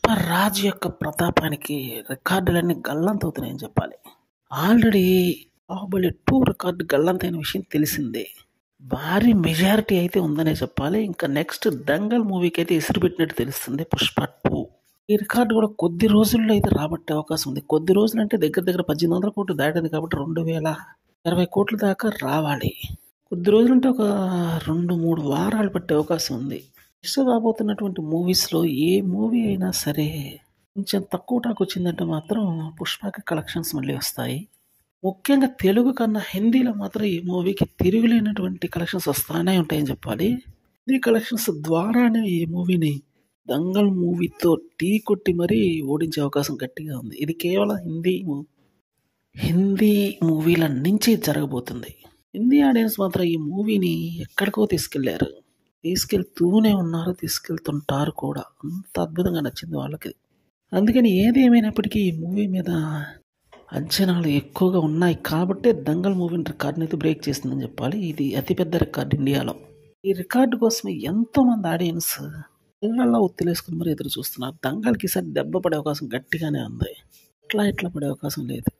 పుష్పరాజు యొక్క ప్రతాపానికి రికార్డులన్నీ గల్లంతవుతున్నాయని చెప్పాలి. Already Baahubali 2 record గల్లంతైన విషయం తెలిసిందే. భారీ మెజారిటీ అయితే ఉందనే చెప్పాలి. ఇంకా నెక్స్ట్ దంగల్ మూవీకి అయితే ఇసురు పెట్టినట్టు తెలుస్తుంది పుష్ప 2. ఈ రికార్డు కూడా కొద్ది రోజుల్లో అయితే రాబట్టే అవకాశం ఉంది. కొద్ది రోజులు అంటే దగ్గర 1800 కోట్లు దాటింది కాబట్టి 2020 కోట్ల దాకా రావాలి. కొద్ది రోజులంటే ఒక 2-3 వారాలు పట్టే అవకాశం ఉంది. నెక్స్ట్ రాబోతున్నటువంటి మూవీస్లో ఏ మూవీ అయినా సరే కొంచెం తక్కువ టాక్ వచ్చిందంటే మాత్రం పుష్పకి కలెక్షన్స్ మళ్ళీ వస్తాయి. ముఖ్యంగా తెలుగు కన్నా హిందీలో మాత్రం ఈ మూవీకి తిరుగులేనటువంటి కలెక్షన్స్ వస్తానే ఉంటాయని చెప్పాలి. హిందీ కలెక్షన్స్ ద్వారానే ఈ మూవీని దంగల్ మూవీతో టీ కొట్టి మరీ ఓడించే అవకాశం గట్టిగా ఉంది. ఇది కేవలం హిందీ మూవీల నుంచి జరగబోతుంది. హిందీ ఆడియన్స్ మాత్రం ఈ మూవీని ఎక్కడికో తీసుకెళ్తూనే ఉన్నారు, తీసుకెళ్తుంటారు కూడా. అంత అద్భుతంగా నచ్చింది వాళ్ళకి. అందుకని ఏది ఏమైనప్పటికీ ఈ మూవీ మీద అంచనాలు ఎక్కువగా ఉన్నాయి కాబట్టే దంగల్ మూవీని రికార్డుని అయితే బ్రేక్ చేస్తుందని చెప్పాలి. ఇది అతిపెద్ద రికార్డు ఇండియాలో. ఈ రికార్డు కోసం ఎంతోమంది ఆడియన్స్ ఇళ్లలో ఒత్తిలేసుకుని మరి ఎదురు చూస్తున్నారు. దంగల్కి ఈసారి దెబ్బ పడే అవకాశం గట్టిగానే ఉంది. ఇట్లా పడే అవకాశం లేదు.